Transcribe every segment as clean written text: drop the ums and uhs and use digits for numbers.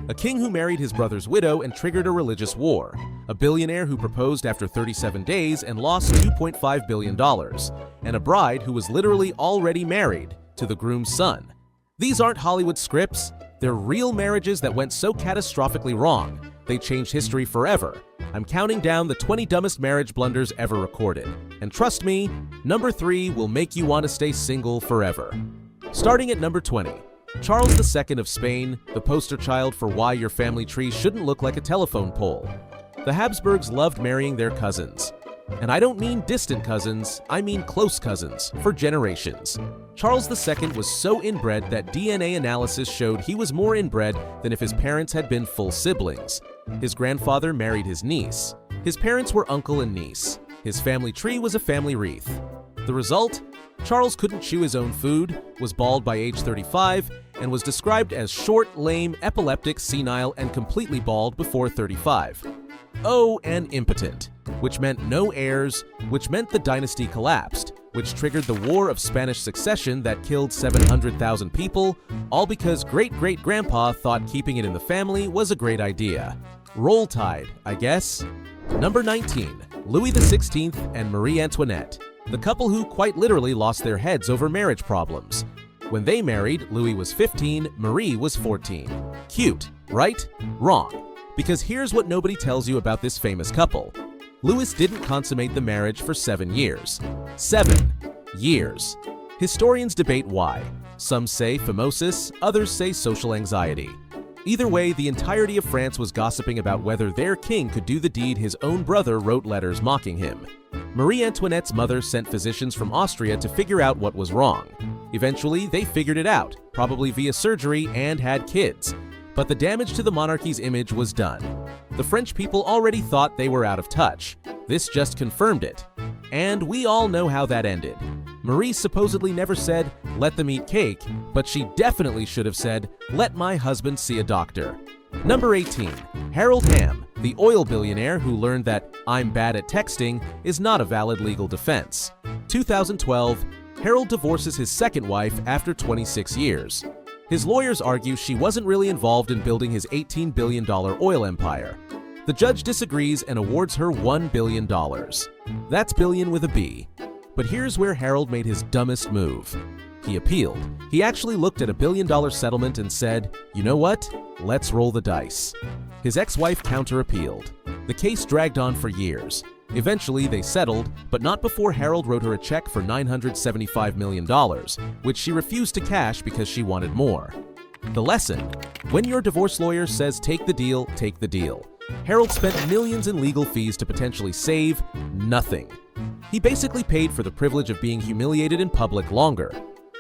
a king who married his brother's widow and triggered a religious war, a billionaire who proposed after 37 days and lost $2.5 billion, and a bride who was literally already married to the groom's son. These aren't Hollywood scripts, they're real marriages that went so catastrophically wrong, they changed history forever. I'm counting down the 20 dumbest marriage blunders ever recorded. And trust me, number 3 will make you want to stay single forever. Starting at number 20. Charles II of Spain, the poster child for why your family tree shouldn't look like a telephone pole. The Habsburgs loved marrying their cousins. And I don't mean distant cousins, I mean close cousins, for generations. Charles II was so inbred that DNA analysis showed he was more inbred than if his parents had been full siblings. His grandfather married his niece. His parents were uncle and niece. His family tree was a family wreath. The result? Charles couldn't chew his own food, was bald by age 35, and was described as short, lame, epileptic, senile, and completely bald before 35. Oh, and impotent, which meant no heirs, which meant the dynasty collapsed, which triggered the War of Spanish Succession that killed 700,000 people, all because great-great-grandpa thought keeping it in the family was a great idea. Roll Tide, I guess. Number 19. Louis XVI and Marie Antoinette, the couple who quite literally lost their heads over marriage problems. When they married, Louis was 15, Marie was 14. Cute, right? Wrong. Because here's what nobody tells you about this famous couple. Louis didn't consummate the marriage for 7 years. 7 years. Historians debate why. Some say phimosis, others say social anxiety. Either way, the entirety of France was gossiping about whether their king could do the deed his own brother wrote letters mocking him. Marie Antoinette's mother sent physicians from Austria to figure out what was wrong. Eventually, they figured it out, probably via surgery, and had kids. But the damage to the monarchy's image was done. The French people already thought they were out of touch. This just confirmed it. And we all know how that ended. Marie supposedly never said, "Let them eat cake," but she definitely should have said, "Let my husband see a doctor." Number 18. Harold Hamm, the oil billionaire who learned that "I'm bad at texting" is not a valid legal defense. 2012, Harold divorces his second wife after 26 years. His lawyers argue she wasn't really involved in building his $18 billion oil empire. The judge disagrees and awards her $1 billion. That's billion with a B. But here's where Harold made his dumbest move. He appealed. He actually looked at a $1 billion settlement and said, "You know what? Let's roll the dice." His ex-wife counter-appealed. The case dragged on for years. Eventually, they settled, but not before Harold wrote her a check for $975 million, which she refused to cash because she wanted more. The lesson: when your divorce lawyer says take the deal, take the deal. Harold spent millions in legal fees to potentially save nothing. He basically paid for the privilege of being humiliated in public longer.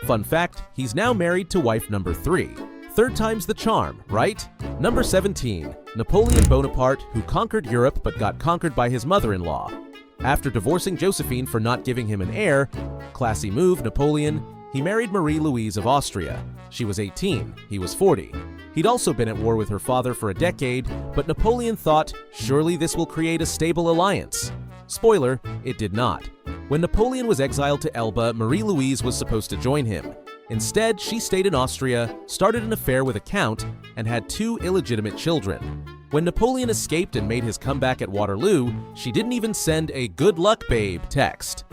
Fun fact, he's now married to wife number 3. Third time's the charm, right? Number 17. Napoleon Bonaparte, who conquered Europe but got conquered by his mother-in-law. After divorcing Josephine for not giving him an heir, classy move, Napoleon, he married Marie Louise of Austria. She was 18, he was 40. He'd also been at war with her father for a decade, but Napoleon thought, surely this will create a stable alliance. Spoiler, it did not. When Napoleon was exiled to Elba, Marie Louise was supposed to join him. Instead, she stayed in Austria, started an affair with a count, and had 2 illegitimate children. When Napoleon escaped and made his comeback at Waterloo, she didn't even send a "good luck, babe" text.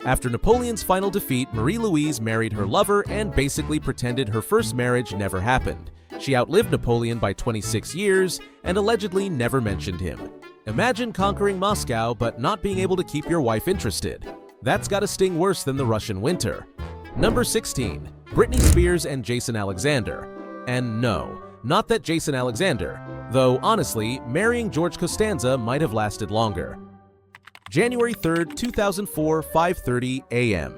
After Napoleon's final defeat, Marie Louise married her lover and basically pretended her first marriage never happened. She outlived Napoleon by 26 years and allegedly never mentioned him. Imagine conquering Moscow but not being able to keep your wife interested. That's gotta sting worse than the Russian winter. Number 16. Britney Spears and Jason Alexander. And no, not that Jason Alexander, though honestly, marrying George Costanza might have lasted longer. January 3rd, 2004, 5:30 a.m.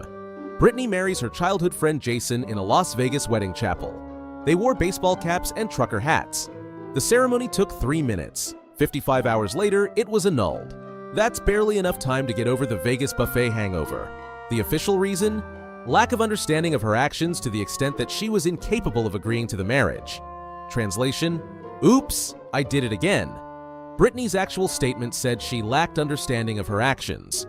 Britney marries her childhood friend Jason in a Las Vegas wedding chapel. They wore baseball caps and trucker hats. The ceremony took 3 minutes. 55 hours later, it was annulled. That's barely enough time to get over the Vegas buffet hangover. The official reason? Lack of understanding of her actions to the extent that she was incapable of agreeing to the marriage. Translation: oops, I did it again. Britney's actual statement said she lacked understanding of her actions.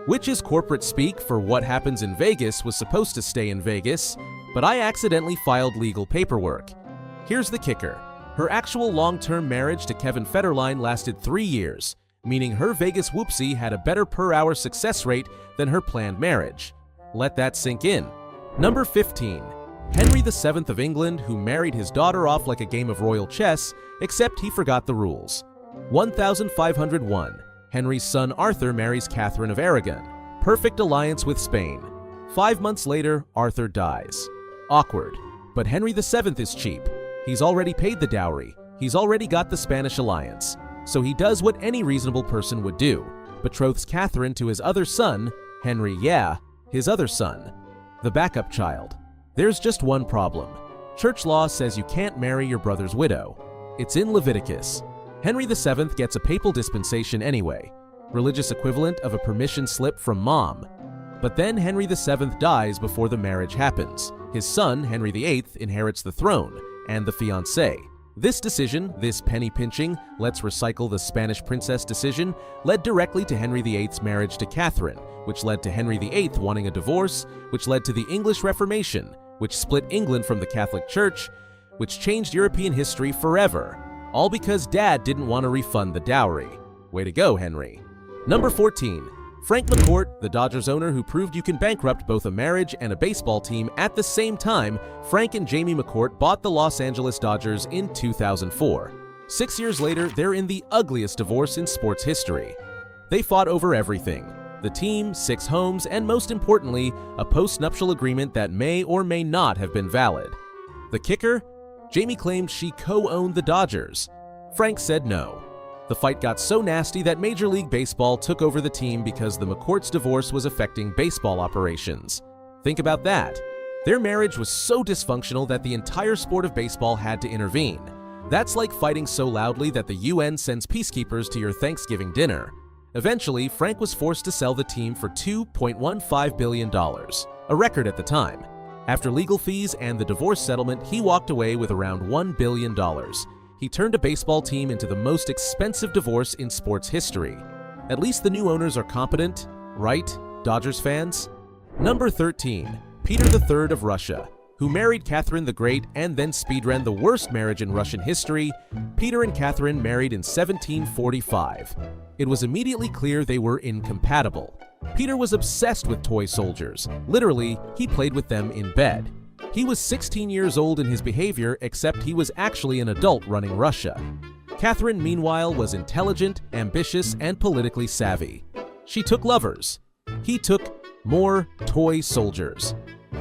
Which is corporate speak for what happens in Vegas was supposed to stay in Vegas, but I accidentally filed legal paperwork. Here's the kicker. Her actual long-term marriage to Kevin Federline lasted 3 years, meaning her Vegas whoopsie had a better per-hour success rate than her planned marriage. Let that sink in. Number 15. Henry VII of England, who married his daughter off like a game of royal chess, except he forgot the rules. 1501. Henry's son Arthur marries Catherine of Aragon. Perfect alliance with Spain. 5 months later, Arthur dies. Awkward. But Henry VII is cheap. He's already paid the dowry. He's already got the Spanish alliance. So he does what any reasonable person would do. Betroths Catherine to his other son, Henry, his other son, the backup child. There's just one problem. Church law says you can't marry your brother's widow. It's in Leviticus. Henry VII gets a papal dispensation anyway, religious equivalent of a permission slip from mom. But then Henry VII dies before the marriage happens. His son, Henry VIII, inherits the throne and the fiancée. This decision, this penny-pinching, let's recycle the Spanish princess decision, led directly to Henry VIII's marriage to Catherine, which led to Henry VIII wanting a divorce, which led to the English Reformation, which split England from the Catholic Church, which changed European history forever. All because Dad didn't want to refund the dowry. Way to go, Henry. Number 14. Frank McCourt, the Dodgers owner who proved you can bankrupt both a marriage and a baseball team at the same time. Frank and Jamie McCourt bought the Los Angeles Dodgers in 2004. 6 years later, they're in the ugliest divorce in sports history. They fought over everything. The team, 6 homes, and most importantly, a post-nuptial agreement that may or may not have been valid. The kicker? Jamie claimed she co-owned the Dodgers. Frank said no. The fight got so nasty that Major League Baseball took over the team because the McCourts' divorce was affecting baseball operations. Think about that. Their marriage was so dysfunctional that the entire sport of baseball had to intervene. That's like fighting so loudly that the UN sends peacekeepers to your Thanksgiving dinner. Eventually, Frank was forced to sell the team for $2.15 billion, a record at the time. After legal fees and the divorce settlement, he walked away with around $1 billion. He turned a baseball team into the most expensive divorce in sports history. At least the new owners are competent, right, Dodgers fans? Number 13. Peter III of Russia, who married Catherine the Great and then speedran the worst marriage in Russian history. Peter and Catherine married in 1745. It was immediately clear they were incompatible. Peter was obsessed with toy soldiers. Literally, he played with them in bed. He was 16 years old in his behavior, except he was actually an adult running Russia. Catherine, meanwhile, was intelligent, ambitious, and politically savvy. She took lovers. He took more toy soldiers.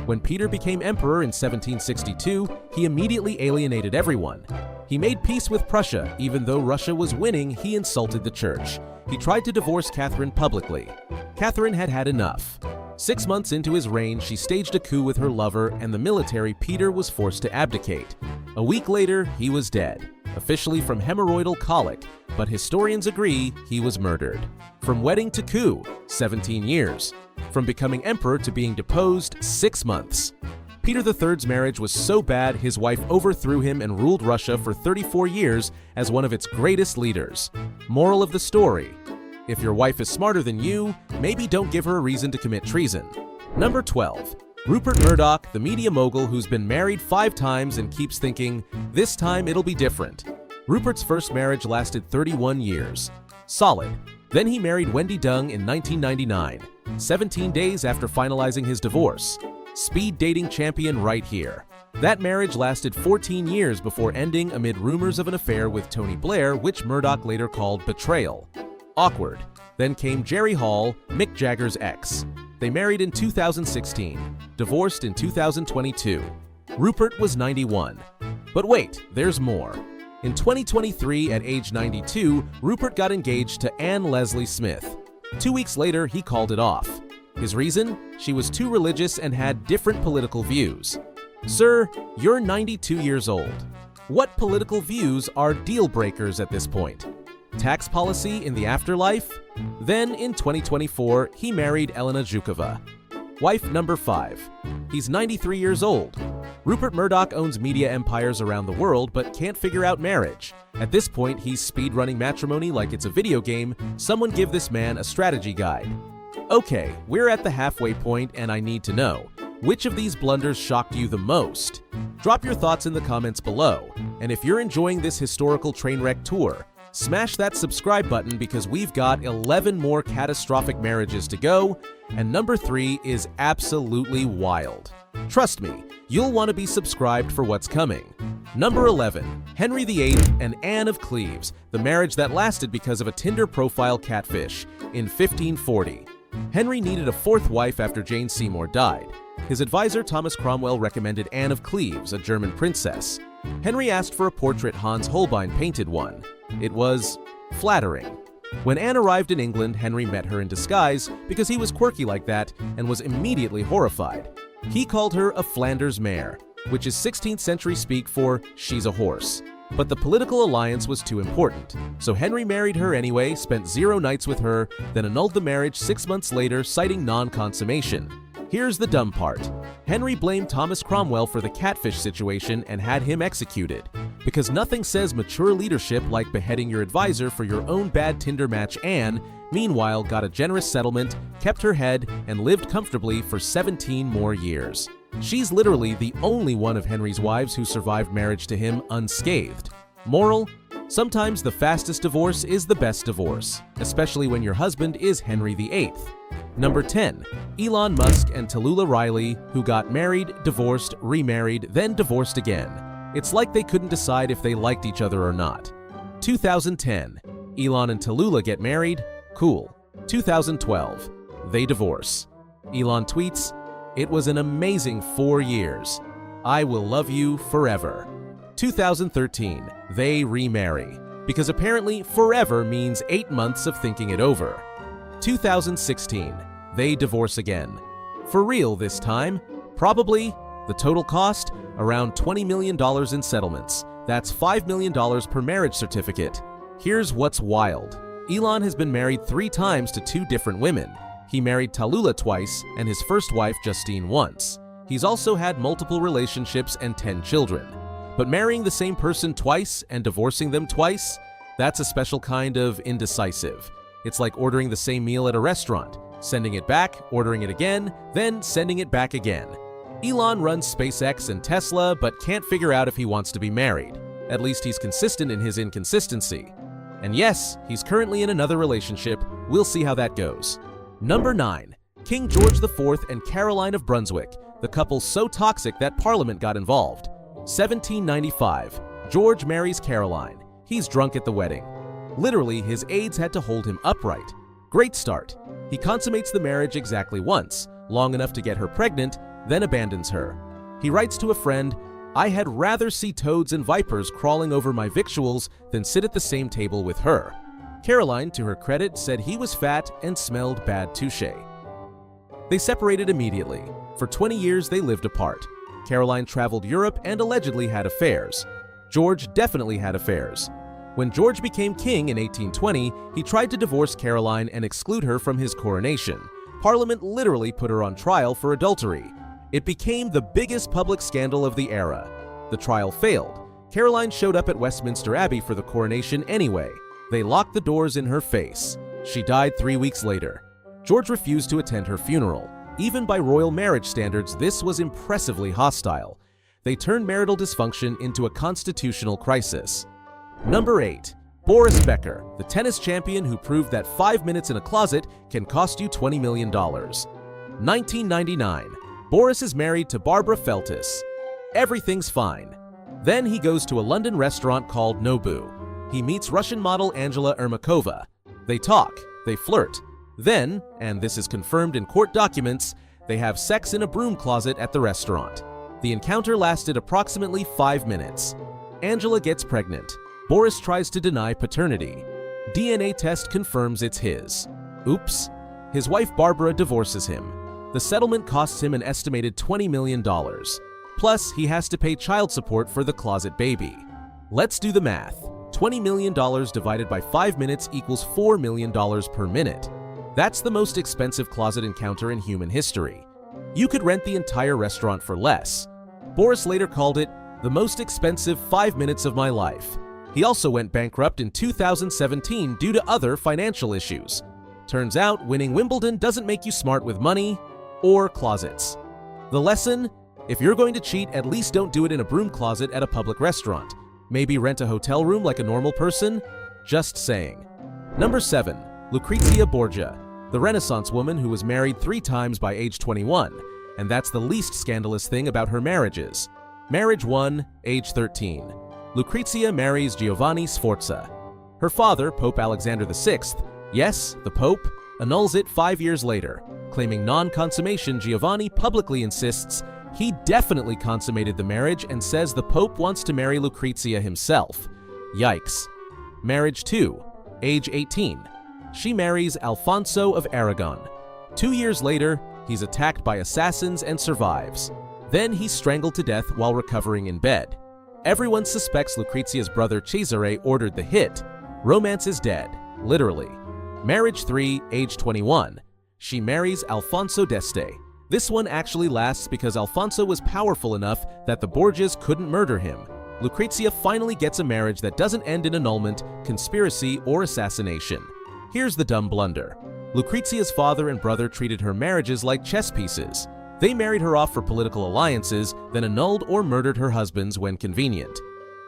When Peter became emperor in 1762, he immediately alienated everyone. He made peace with Prussia. Even though Russia was winning, he insulted the church. He tried to divorce Catherine publicly. Catherine had had enough. 6 months into his reign, she staged a coup with her lover, and the military Peter was forced to abdicate. A week later, he was dead, officially from hemorrhoidal colic, but historians agree he was murdered. From wedding to coup, 17 years. From becoming emperor to being deposed, 6 months. Peter III's marriage was so bad, his wife overthrew him and ruled Russia for 34 years as one of its greatest leaders. Moral of the story: if your wife is smarter than you, maybe don't give her a reason to commit treason. Number 12. Rupert Murdoch, the media mogul who's been married 5 times and keeps thinking, this time it'll be different. Rupert's first marriage lasted 31 years. Solid. Then he married Wendy Dung in 1999, 17 days after finalizing his divorce. Speed dating champion right here. That marriage lasted 14 years before ending amid rumors of an affair with Tony Blair, which Murdoch later called betrayal. Awkward. Then came Jerry Hall, Mick Jagger's ex. They married in 2016, divorced in 2022. Rupert was 91. But wait, there's more. In 2023, at age 92, Rupert got engaged to Anne Leslie Smith. 2 weeks later, he called it off. His reason? She was too religious and had different political views. Sir, you're 92 years old. What political views are deal breakers at this point? Tax policy in the afterlife? Then, in 2024, he married Elena Zhukova. Wife number 5. He's 93 years old. Rupert Murdoch owns media empires around the world but can't figure out marriage. At this point, he's speedrunning matrimony like it's a video game. Someone give this man a strategy guide. Okay, we're at the halfway point and I need to know. Which of these blunders shocked you the most? Drop your thoughts in the comments below, and if you're enjoying this historical train wreck tour, smash that subscribe button because we've got 11 more catastrophic marriages to go, and number 3 is absolutely wild. Trust me, you'll want to be subscribed for what's coming. Number 11, Henry VIII and Anne of Cleves, the marriage that lasted because of a Tinder profile catfish in 1540. Henry needed a 4th wife after Jane Seymour died. His advisor Thomas Cromwell recommended Anne of Cleves, a German princess. Henry asked for a portrait Hans Holbein painted one. It was flattering. When Anne arrived in England, Henry met her in disguise because he was quirky like that and was immediately horrified. He called her a Flanders mare, which is 16th century speak for she's a horse. But the political alliance was too important, so Henry married her anyway, spent 0 nights with her, then annulled the marriage 6 months later, citing non-consummation. Here's the dumb part. Henry blamed Thomas Cromwell for the catfish situation and had him executed. Because nothing says mature leadership like beheading your advisor for your own bad Tinder match. Anne, meanwhile, got a generous settlement, kept her head, and lived comfortably for 17 more years. She's literally the only one of Henry's wives who survived marriage to him unscathed. Moral: sometimes the fastest divorce is the best divorce, especially when your husband is Henry VIII. Number 10, Elon Musk and Tallulah Riley, who got married, divorced, remarried, then divorced again. It's like they couldn't decide if they liked each other or not. 2010, Elon and Tallulah get married. Cool. 2012, they divorce. Elon tweets, "It was an amazing 4 years. I will love you forever." 2013, they remarry, because apparently forever means 8 months of thinking it over. 2016, they divorce again. For real this time? Probably. The total cost? Around $20 million in settlements. That's $5 million per marriage certificate. Here's what's wild. Elon has been married 3 times to 2 different women. He married Tallulah twice and his first wife Justine once. He's also had multiple relationships and 10 children. But marrying the same person twice and divorcing them twice? That's a special kind of indecisive. It's like ordering the same meal at a restaurant, sending it back, ordering it again, then sending it back again. Elon runs SpaceX and Tesla, but can't figure out if he wants to be married. At least he's consistent in his inconsistency. And yes, he's currently in another relationship. We'll see how that goes. Number 9, King George IV and Caroline of Brunswick, the couple so toxic that Parliament got involved. 1795, George marries Caroline. He's drunk at the wedding. Literally, his aides had to hold him upright. Great start. He consummates the marriage exactly once, long enough to get her pregnant, then abandons her. He writes to a friend, "I had rather see toads and vipers crawling over my victuals than sit at the same table with her." Caroline, to her credit, said he was fat and smelled bad touche. They separated immediately. For 20 years, they lived apart. Caroline traveled Europe and allegedly had affairs. George definitely had affairs. When George became king in 1820, he tried to divorce Caroline and exclude her from his coronation. Parliament literally put her on trial for adultery. It became the biggest public scandal of the era. The trial failed. Caroline showed up at Westminster Abbey for the coronation anyway. They locked the doors in her face. She died 3 weeks later. George refused to attend her funeral. Even by royal marriage standards, this was impressively hostile. They turned marital dysfunction into a constitutional crisis. Number 8, Boris Becker, the tennis champion who proved that 5 minutes in a closet can cost you $20 million. 1999, Boris is married to Barbara Feltis. Everything's fine. Then he goes to a London restaurant called Nobu. He meets Russian model Angela Ermakova. They talk, they flirt. Then, and this is confirmed in court documents, they have sex in a broom closet at the restaurant. The encounter lasted approximately 5 minutes. Angela gets pregnant. Boris tries to deny paternity. DNA test confirms it's his. Oops. His wife Barbara divorces him. The settlement costs him an estimated $20 million. Plus, he has to pay child support for the closet baby. Let's do the math. $20 million divided by 5 minutes equals $4 million per minute. That's the most expensive closet encounter in human history. You could rent the entire restaurant for less. Boris later called it the most expensive 5 minutes of my life. He also went bankrupt in 2017 due to other financial issues. Turns out, winning Wimbledon doesn't make you smart with money or closets. The lesson? If you're going to cheat, at least don't do it in a broom closet at a public restaurant. Maybe rent a hotel room like a normal person? Just saying. Number 7. Lucrezia Borgia, the Renaissance woman who was married 3 times by age 21, and that's the least scandalous thing about her marriages. Marriage 1, age 13. Lucrezia marries Giovanni Sforza. Her father, Pope Alexander VI, yes, the Pope, annuls it 5 years later. Claiming non-consummation, Giovanni publicly insists he definitely consummated the marriage and says the Pope wants to marry Lucrezia himself. Yikes. Marriage 2, age 18. She marries Alfonso of Aragon. 2 years later, he's attacked by assassins and survives. Then he's strangled to death while recovering in bed. Everyone suspects Lucrezia's brother Cesare ordered the hit. Romance is dead, literally. Marriage 3, age 21. She marries Alfonso d'Este. This one actually lasts because Alfonso was powerful enough that the Borgias couldn't murder him. Lucrezia finally gets a marriage that doesn't end in annulment, conspiracy, or assassination. Here's the dumb blunder. Lucrezia's father and brother treated her marriages like chess pieces. They married her off for political alliances, then annulled or murdered her husbands when convenient.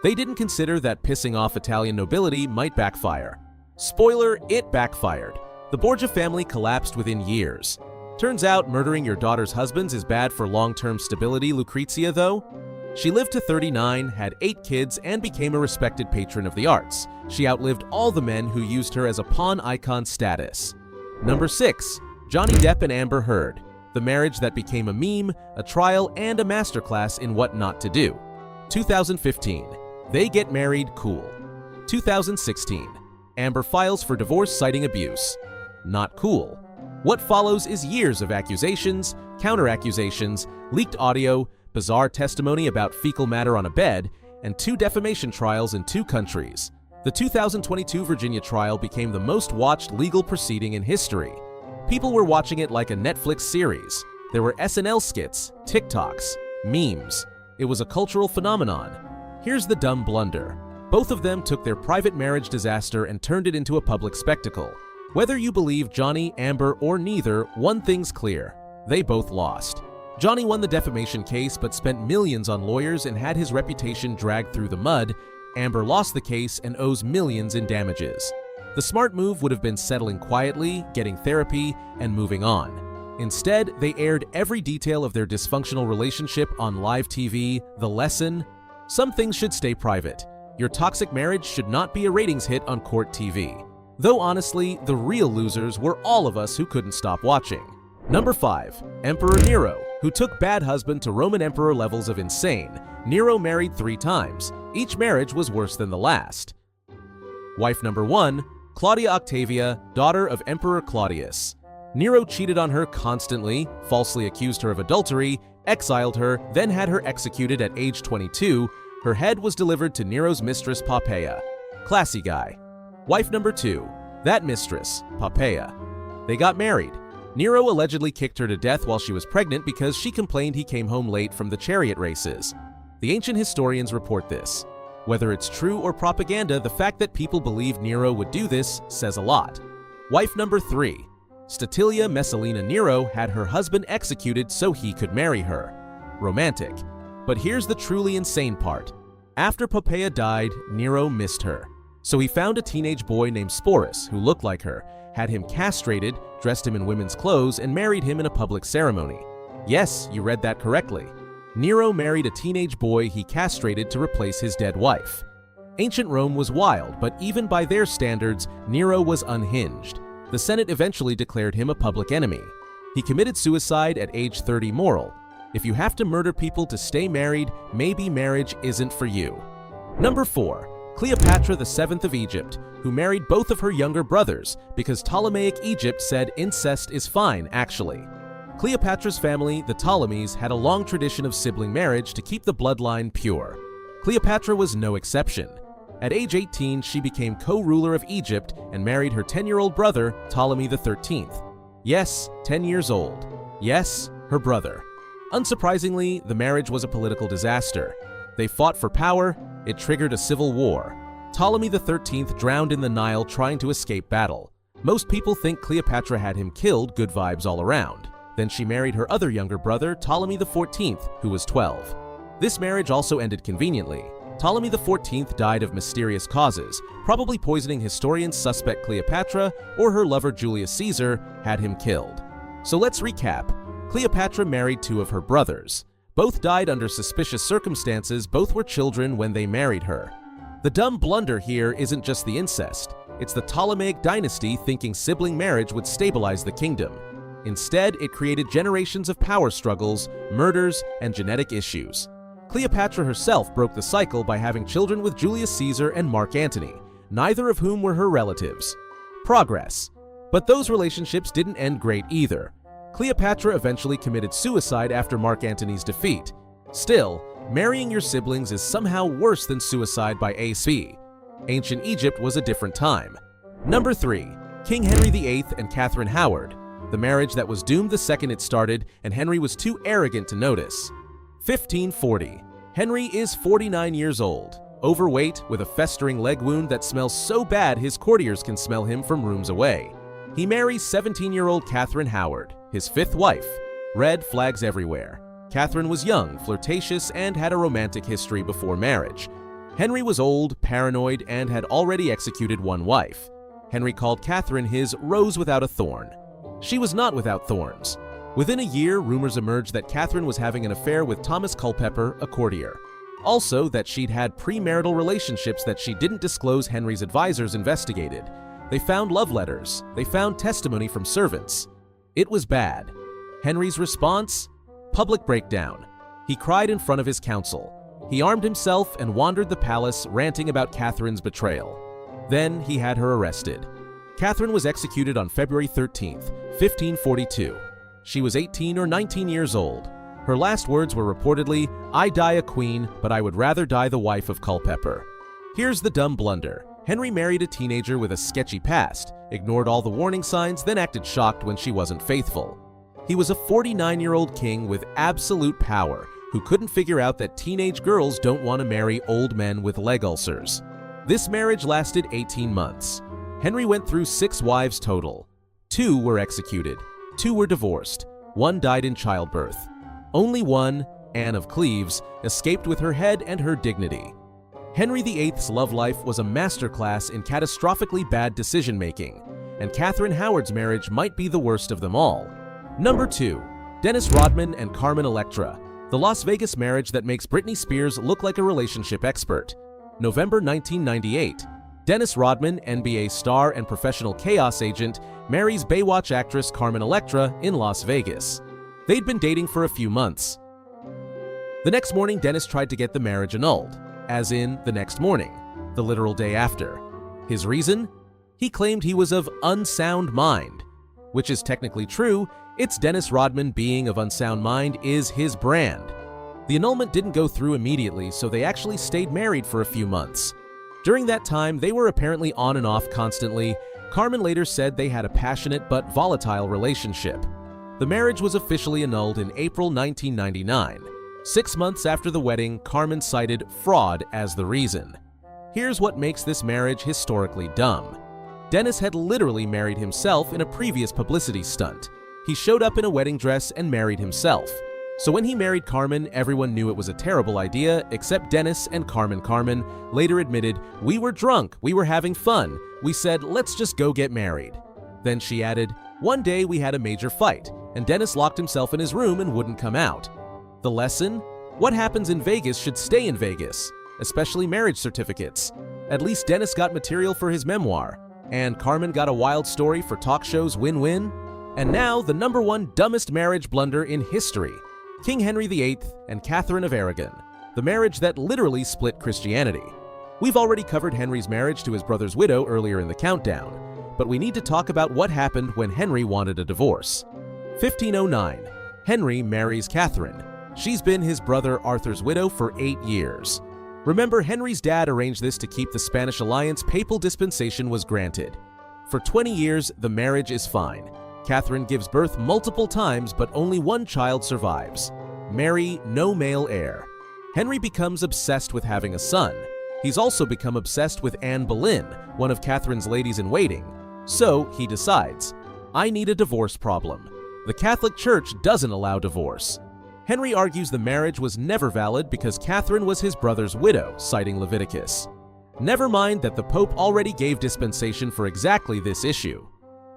They didn't consider that pissing off Italian nobility might backfire. Spoiler, it backfired. The Borgia family collapsed within years. Turns out murdering your daughter's husbands is bad for long-term stability. Lucrezia, though? She lived to 39, had 8 kids, and became a respected patron of the arts. She outlived all the men who used her as a pawn icon status. Number 6. Johnny Depp and Amber Heard, the marriage that became a meme, a trial, and a masterclass in what not to do. 2015. They get married, cool. 2016. Amber files for divorce citing abuse. Not cool. What follows is years of accusations, counter-accusations, leaked audio, bizarre testimony about fecal matter on a bed, and 2 defamation trials in 2 countries. The 2022 Virginia trial became the most watched legal proceeding in history. People were watching it like a Netflix series. There were SNL skits, TikToks, memes. It was a cultural phenomenon. Here's the dumb blunder. Both of them took their private marriage disaster and turned it into a public spectacle. Whether you believe Johnny, Amber, or neither, one thing's clear. They both lost. Johnny won the defamation case but spent millions on lawyers and had his reputation dragged through the mud. Amber lost the case and owes millions in damages. The smart move would have been settling quietly, getting therapy, and moving on. Instead, they aired every detail of their dysfunctional relationship on live TV. The lesson? Some things should stay private. Your toxic marriage should not be a ratings hit on court TV. Though honestly, the real losers were all of us who couldn't stop watching. Number 5. Emperor Nero, who took bad husband to Roman emperor levels of insane. Nero married 3 times. Each marriage was worse than the last. Wife number 1, Claudia Octavia, daughter of Emperor Claudius. Nero cheated on her constantly, falsely accused her of adultery, exiled her, then had her executed at age 22. Her head was delivered to Nero's mistress Poppaea. Classy guy. Wife number 2, that mistress, Poppaea. They got married. Nero allegedly kicked her to death while she was pregnant because she complained he came home late from the chariot races. The ancient historians report this. Whether it's true or propaganda, the fact that people believed Nero would do this says a lot. Wife number 3, Statilia Messalina Nero had her husband executed so he could marry her. Romantic. But here's the truly insane part. After Poppaea died, Nero missed her. So he found a teenage boy named Sporus who looked like her, had him castrated, dressed him in women's clothes, and married him in a public ceremony. Yes, you read that correctly. Nero married a teenage boy he castrated to replace his dead wife. Ancient Rome was wild, but even by their standards, Nero was unhinged. The Senate eventually declared him a public enemy. He committed suicide at age 30 moral. If you have to murder people to stay married, maybe marriage isn't for you. Number 4. Cleopatra VII of Egypt, who married both of her younger brothers because Ptolemaic Egypt said incest is fine, actually. Cleopatra's family, the Ptolemies, had a long tradition of sibling marriage to keep the bloodline pure. Cleopatra was no exception. At age 18, she became co-ruler of Egypt and married her 10-year-old brother, Ptolemy XIII. Yes, 10 years old. Yes, her brother. Unsurprisingly, the marriage was a political disaster. They fought for power. It triggered a civil war. Ptolemy XIII drowned in the Nile trying to escape battle. Most people think Cleopatra had him killed, good vibes all around. Then she married her other younger brother, Ptolemy XIV, who was 12. This marriage also ended conveniently. Ptolemy XIV died of mysterious causes, probably poisoning historians suspect Cleopatra or her lover Julius Caesar had him killed. So let's recap. Cleopatra married two of her brothers. Both died under suspicious circumstances, both were children when they married her. The dumb blunder here isn't just the incest, it's the Ptolemaic dynasty thinking sibling marriage would stabilize the kingdom. Instead, it created generations of power struggles, murders, and genetic issues. Cleopatra herself broke the cycle by having children with Julius Caesar and Mark Antony, neither of whom were her relatives. Progress. But those relationships didn't end great either. Cleopatra eventually committed suicide after Mark Antony's defeat. Still, marrying your siblings is somehow worse than suicide by AC. Ancient Egypt was a different time. Number 3. King Henry VIII and Catherine Howard. The marriage that was doomed the second it started, and Henry was too arrogant to notice. 1540. Henry is 49 years old, overweight, with a festering leg wound that smells so bad his courtiers can smell him from rooms away. He marries 17-year-old Catherine Howard, his fifth wife. Red flags everywhere. Catherine was young, flirtatious, and had a romantic history before marriage. Henry was old, paranoid, and had already executed one wife. Henry called Catherine his rose without a thorn. She was not without thorns. Within a year, rumors emerged that Catherine was having an affair with Thomas Culpeper, a courtier. Also, that she'd had premarital relationships that she didn't disclose. Henry's advisors investigated. They found love letters. They found testimony from servants. It was bad. Henry's response? Public breakdown. He cried in front of his council. He armed himself and wandered the palace, ranting about Catherine's betrayal. Then he had her arrested. Catherine was executed on February 13th, 1542. She was 18 or 19 years old. Her last words were reportedly, "I die a queen, but I would rather die the wife of Culpeper." Here's the dumb blunder. Henry married a teenager with a sketchy past, ignored all the warning signs, then acted shocked when she wasn't faithful. He was a 49-year-old king with absolute power who couldn't figure out that teenage girls don't want to marry old men with leg ulcers. This marriage lasted 18 months. Henry went through 6 wives total. 2 were executed. 2 were divorced. 1 died in childbirth. Only one, Anne of Cleves, escaped with her head and her dignity. Henry VIII's love life was a masterclass in catastrophically bad decision-making, and Catherine Howard's marriage might be the worst of them all. Number 2. Dennis Rodman and Carmen Electra, the Las Vegas marriage that makes Britney Spears look like a relationship expert. November 1998. Dennis Rodman, NBA star and professional chaos agent, marries Baywatch actress Carmen Electra in Las Vegas. They'd been dating for a few months. The next morning, Dennis tried to get the marriage annulled, as in the next morning, the literal day after. His reason? He claimed he was of unsound mind, which is technically true. It's Dennis Rodman being of unsound mind is his brand. The annulment didn't go through immediately, so they actually stayed married for a few months. During that time, they were apparently on and off constantly. Carmen later said they had a passionate but volatile relationship. The marriage was officially annulled in April 1999. 6 months after the wedding, Carmen cited fraud as the reason. Here's what makes this marriage historically dumb. Dennis had literally married himself in a previous publicity stunt. He showed up in a wedding dress and married himself. So when he married Carmen, everyone knew it was a terrible idea, except Dennis and Carmen. Carmen later admitted, "We were drunk, we were having fun. We said, let's just go get married." Then she added, "One day we had a major fight, and Dennis locked himself in his room and wouldn't come out." The lesson? What happens in Vegas should stay in Vegas, especially marriage certificates. At least Dennis got material for his memoir, and Carmen got a wild story for talk shows. Win-win. And now, the number 1 dumbest marriage blunder in history. King Henry VIII and Catherine of Aragon, the marriage that literally split Christianity. We've already covered Henry's marriage to his brother's widow earlier in the countdown, but we need to talk about what happened when Henry wanted a divorce. 1509. Henry marries Catherine. She's been his brother Arthur's widow for 8 years. Remember, Henry's dad arranged this to keep the Spanish alliance. Papal dispensation was granted. For 20 years, the marriage is fine. Catherine gives birth multiple times, but only one child survives. Mary, no male heir. Henry becomes obsessed with having a son. He's also become obsessed with Anne Boleyn, one of Catherine's ladies-in-waiting. So he decides, I need a divorce problem. The Catholic Church doesn't allow divorce. Henry argues the marriage was never valid because Catherine was his brother's widow, citing Leviticus. Never mind that the Pope already gave dispensation for exactly this issue.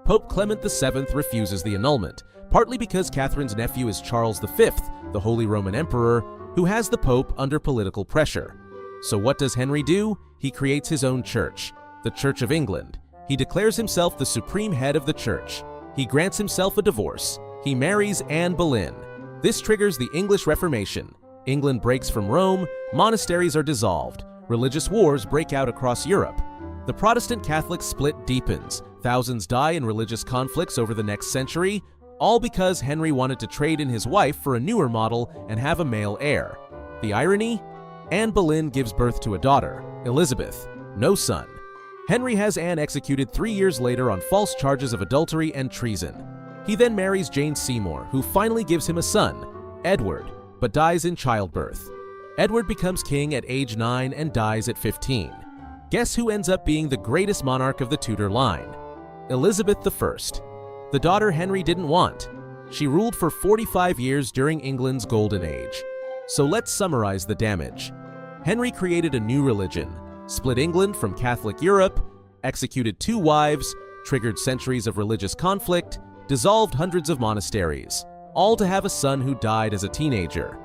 Pope Clement VII refuses the annulment, partly because Catherine's nephew is Charles V, the Holy Roman Emperor, who has the Pope under political pressure. So what does Henry do? He creates his own church, the Church of England. He declares himself the supreme head of the church. He grants himself a divorce. He marries Anne Boleyn. This triggers the English Reformation. England breaks from Rome, monasteries are dissolved, religious wars break out across Europe. The Protestant-Catholic split deepens. Thousands die in religious conflicts over the next century, all because Henry wanted to trade in his wife for a newer model and have a male heir. The irony? Anne Boleyn gives birth to a daughter, Elizabeth, no son. Henry has Anne executed 3 years later on false charges of adultery and treason. He then marries Jane Seymour, who finally gives him a son, Edward, but dies in childbirth. Edward becomes king at age 9 and dies at 15. Guess who ends up being the greatest monarch of the Tudor line? Elizabeth I, the daughter Henry didn't want. She ruled for 45 years during England's golden age. So let's summarize the damage. Henry created a new religion, split England from Catholic Europe, executed 2 wives, triggered centuries of religious conflict, dissolved hundreds of monasteries, all to have a son who died as a teenager,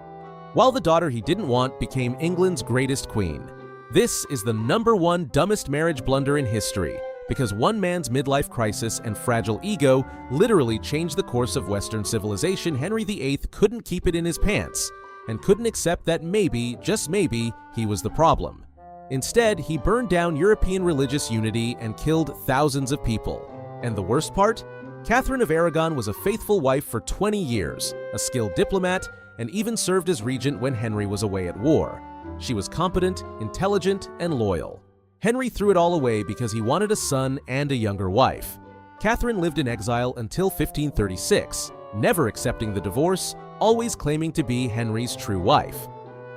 while the daughter he didn't want became England's greatest queen. This is the #1 dumbest marriage blunder in history, because one man's midlife crisis and fragile ego literally changed the course of Western civilization. Henry VIII couldn't keep it in his pants, and couldn't accept that maybe, just maybe, he was the problem. Instead, he burned down European religious unity and killed thousands of people. And the worst part? Catherine of Aragon was a faithful wife for 20 years, a skilled diplomat, and even served as regent when Henry was away at war. She was competent, intelligent, and loyal. Henry threw it all away because he wanted a son and a younger wife. Catherine lived in exile until 1536, never accepting the divorce, always claiming to be Henry's true wife.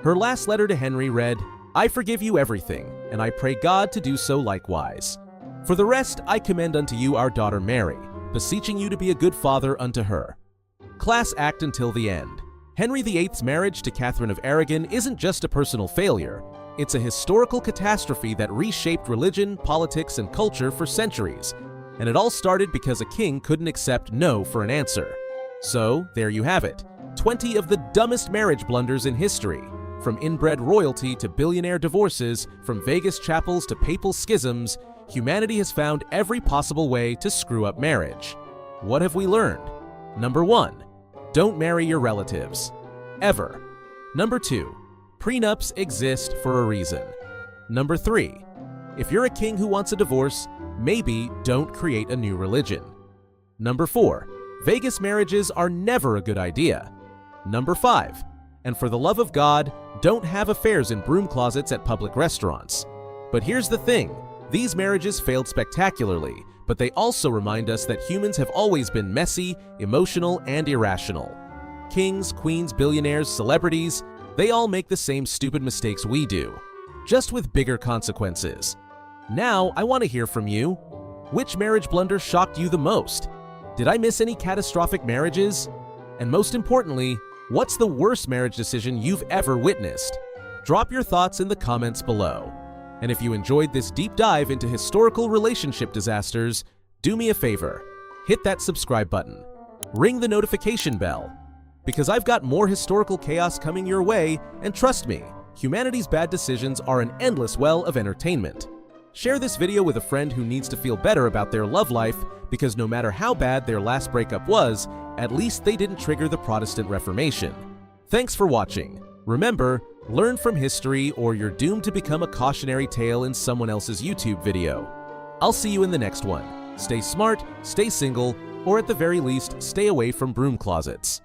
Her last letter to Henry read, "I forgive you everything, and I pray God to do so likewise. For the rest I commend unto you our daughter Mary, beseeching you to be a good father unto her." Class act until the end. Henry VIII's marriage to Catherine of Aragon isn't just a personal failure, it's a historical catastrophe that reshaped religion, politics, and culture for centuries. And it all started because a king couldn't accept no for an answer. So, there you have it. 20 of the dumbest marriage blunders in history. From inbred royalty to billionaire divorces, from Vegas chapels to papal schisms, humanity has found every possible way to screw up marriage. What have we learned? Number 1. Don't marry your relatives. Ever. Number 2. Prenups exist for a reason. Number 3. If you're a king who wants a divorce, maybe don't create a new religion. Number 4. Vegas marriages are never a good idea. Number 5. And for the love of God, don't have affairs in broom closets at public restaurants. But here's the thing, these marriages failed spectacularly, but they also remind us that humans have always been messy, emotional, and irrational. Kings, queens, billionaires, celebrities, they all make the same stupid mistakes we do, just with bigger consequences. Now, I want to hear from you. Which marriage blunder shocked you the most? Did I miss any catastrophic marriages? And most importantly, what's the worst marriage decision you've ever witnessed? Drop your thoughts in the comments below. And if you enjoyed this deep dive into historical relationship disasters, do me a favor, hit that subscribe button, ring the notification bell, because I've got more historical chaos coming your way, and trust me, humanity's bad decisions are an endless well of entertainment. Share this video with a friend who needs to feel better about their love life, because no matter how bad their last breakup was, at least they didn't trigger the Protestant Reformation. Thanks for watching. Remember, learn from history or you're doomed to become a cautionary tale in someone else's YouTube video. I'll see you in the next one. Stay smart, stay single, or at the very least, stay away from broom closets.